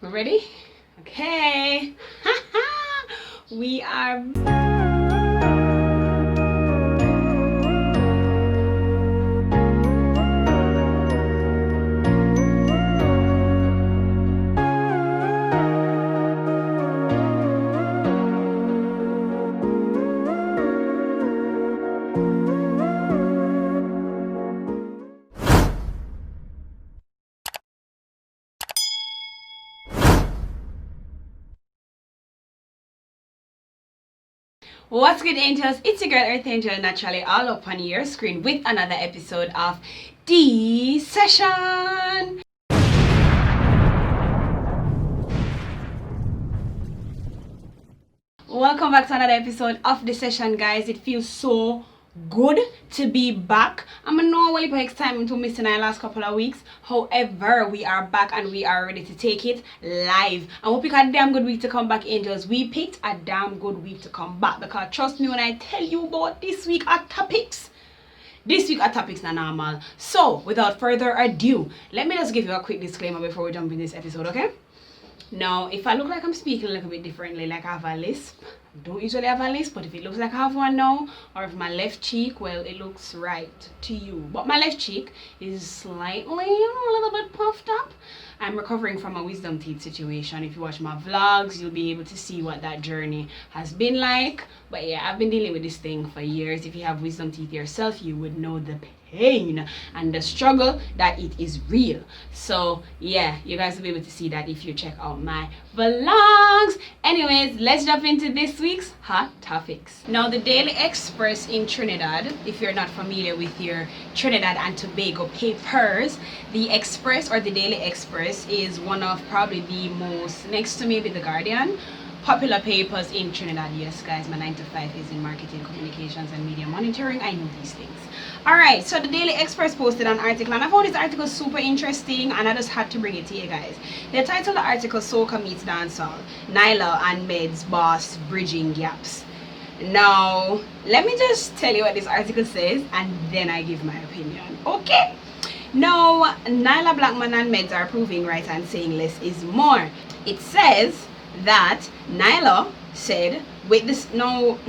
We're ready? Okay. We are. What's good, angels? It's your girl EarthAngel naturally, all up on your screen with another episode of DSession. Welcome back to another episode of DSession, guys. It feels so good to be back. I'm normally excited to miss in the last couple of weeks. However, we are back and we are ready to take it live. I hope you got a damn good week to come back, angels. We picked a damn good week to come back, because trust me when I tell you about this week our topics. This week our topics are normal. So without further ado, let me just give you a quick disclaimer before we jump in this episode, okay? Now, if I look like I'm speaking a little bit differently, like I have a lisp, I don't usually have a lisp, but if it looks like I have one now, or if my left cheek, well, it looks right to you. But my left cheek is slightly, a little bit puffed up. I'm recovering from a wisdom teeth situation. If you watch my vlogs, you'll be able to see what that journey has been like. But yeah, I've been dealing with this thing for years. If you have wisdom teeth yourself, you would know the pain and the struggle that it is real. So yeah, you guys will be able to see that if you check out my vlogs. Anyways, let's jump into this week's hot topics. Now, the Daily Express in Trinidad, if you're not familiar with your Trinidad and Tobago papers, the Express or the Daily Express is one of probably the most, next to maybe the Guardian, popular papers in Trinidad. Yes, guys, my 9 to 5 is in marketing, communications, and media monitoring. I know these things. Alright, so the Daily Express posted an article, and I found this article super interesting, and I just had to bring it to you guys. They titled the article Soca Meets Dancehall, Nailah and Med's Boss Bridging Gaps. Now, let me just tell you what this article says, and then I give my opinion. Okay? Now, Nailah Blackman and Meds are proving right and saying less is more. It says that Nailah said with this, no,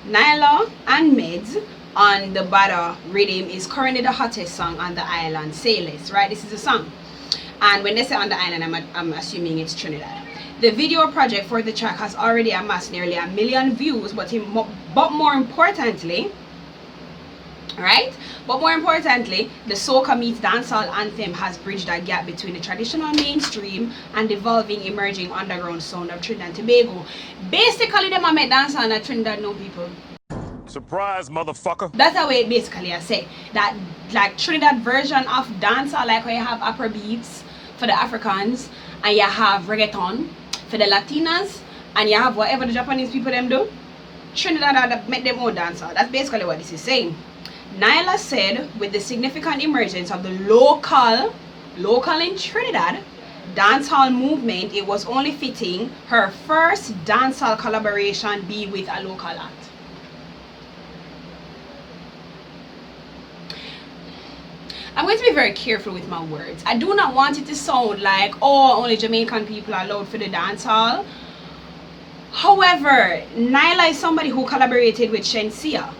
Nailah and Meds on the Bada rhythm is currently the hottest song on the island. Say less, right? This is a song, and when they say on the island, I'm assuming it's Trinidad. The video project for the track has already amassed nearly 1 million views, but more importantly, right? But more importantly, the Soca Meets Dancehall anthem has bridged that gap between the traditional mainstream and evolving, emerging underground sound of Trinidad and Tobago. Basically, them a make dancehall and Trinidad know people. Surprise, motherfucker. That's how it basically I say. That like Trinidad version of dancehall, like where you have Afro beats for the Africans, and you have reggaeton for the Latinas, and you have whatever the Japanese people them do. Trinidad had make them own dancehall. That's basically what this is saying. Nailah said with the significant emergence of the local in Trinidad dancehall movement, it was only fitting her first dancehall collaboration be with a local act. I'm going to be very careful with my words. I do not want it to sound like, oh, only Jamaican people are allowed for the dancehall. However, Nailah is somebody who collaborated with Shenseea.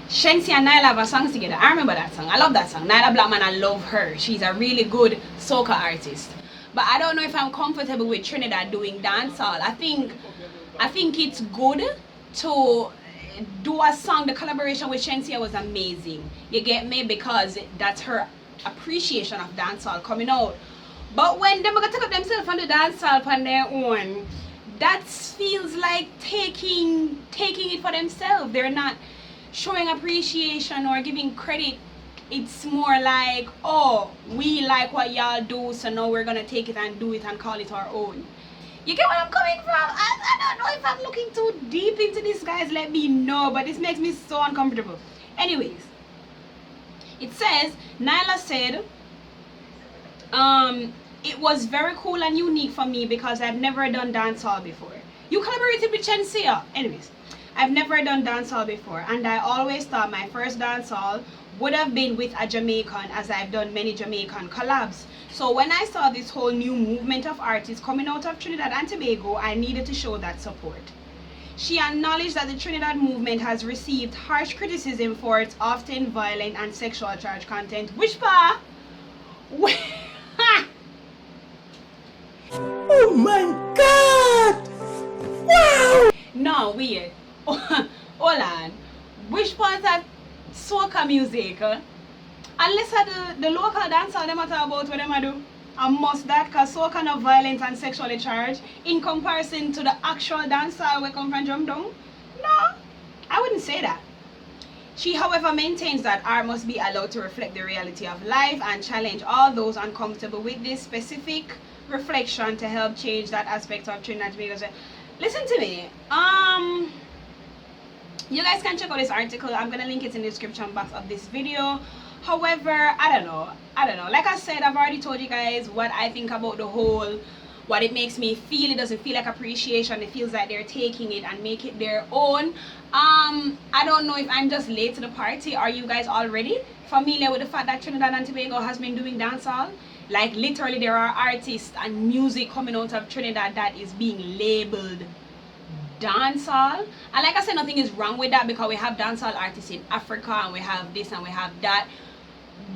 Shenseea and Nailah have a song together. I remember that song. I love that song. Nailah Blackman, I love her. She's a really good soca artist. But I don't know if I'm comfortable with Trinidad doing dancehall. I think it's good to do a song. The collaboration with Shenseea was amazing. You get me? Because that's her appreciation of dancehall coming out. But when they're gonna take up themselves on the dancehall on their own, that feels like taking it for themselves. They're not showing appreciation or giving credit. It's more like, oh, we like what y'all do, so now we're gonna take it and do it and call it our own. You get where I'm coming from? I don't know if I'm looking too deep into this, guys. Let me know, but this makes me so uncomfortable. Anyways, it says Nailah said it was very cool and unique for me because I've never done dancehall before. You collaborated with Shenseea. Anyways, I've never done dancehall before, and I always thought my first dancehall would have been with a Jamaican, as I've done many Jamaican collabs. So when I saw this whole new movement of artists coming out of Trinidad and Tobago, I needed to show that support. She acknowledged that the Trinidad movement has received harsh criticism for its often violent and sexual charged content. Which pa? Oh my God! Wow! No, weird. Hold on. Which part that soca music? Unless the local dancehall them talk about what them a do. And must that cause soca no violent and sexually charged in comparison to the actual dancehall we come from Drum Down? No, I wouldn't say that. She, however, maintains that art must be allowed to reflect the reality of life and challenge all those uncomfortable with this specific reflection to help change that aspect of Trinidad and Tobago. Listen to me. You guys can check out this article. I'm gonna link it in the description box of this video. However, I don't know. Like I said, I've already told you guys what I think about the whole, what it makes me feel. It doesn't feel like appreciation. It feels like they're taking it and make it their own. I don't know if I'm just late to the party. Are you guys already familiar with the fact that Trinidad and Tobago has been doing dancehall? Like literally there are artists and music coming out of Trinidad that is being labeled dancehall. And like I said, nothing is wrong with that because we have dancehall artists in Africa and we have this and we have that.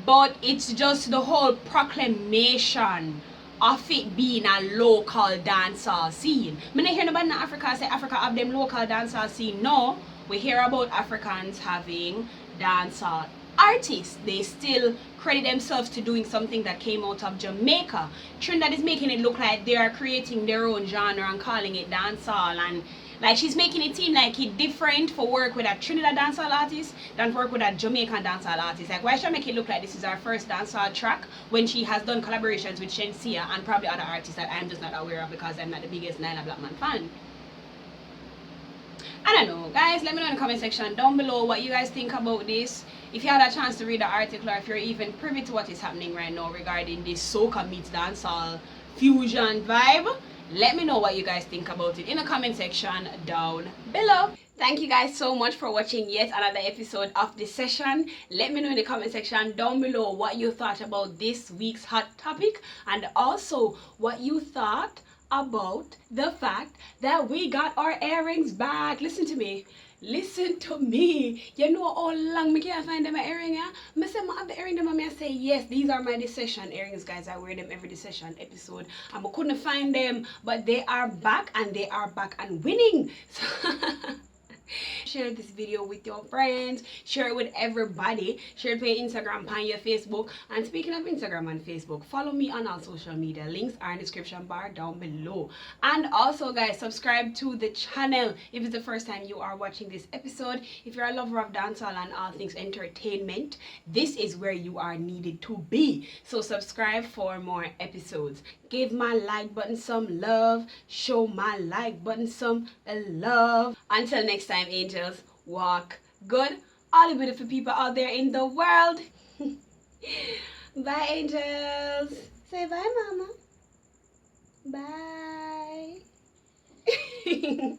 But it's just the whole proclamation of it being a local dancehall scene. I don't hear nobody in Africa say Africa have them local dancehall scene. No, we hear about Africans having dancehall artists. They still credit themselves to doing something that came out of Jamaica. Trinidad is making it look like they are creating their own genre and calling it dancehall, and like she's making it seem like it's different for work with a Trinidad dancehall artist than work with a Jamaican dancehall artist. Like, why should I make it look like this is our first dancehall track when she has done collaborations with Shenseea and probably other artists that I'm just not aware of because I'm not the biggest Nailah Blackman fan. I don't know, guys. Let me know in the comment section down below what you guys think about this. If you had a chance to read the article, or if you're even privy to what is happening right now regarding this soca meets dancehall fusion vibe, let me know what you guys think about it in the comment section down below. Thank you guys so much for watching yet another episode of this session. Let me know in the comment section down below what you thought about this week's hot topic, and also what you thought about the fact that we got our earrings back. Listen to me. Listen to me. You know how long me can't find them earring, yeah? I say I have the earring them and I say yes, these are my DSession earrings, guys. I wear them every DSession episode. And I couldn't find them, but they are back and they are back and winning. So share this video with your friends, share it with everybody, share it on your Instagram, on your Facebook. And speaking of Instagram and Facebook, follow me on all social media. Links are in the description bar down below. And also, guys, subscribe to the channel if it's the first time you are watching this episode. If you're a lover of dancehall and all things entertainment, this is where you are needed to be. So subscribe for more episodes. Give my like button some love. Show my like button some love. Until next time, angels, walk good. All the beautiful people out there in the world. Bye, angels. Say bye, mama. Bye.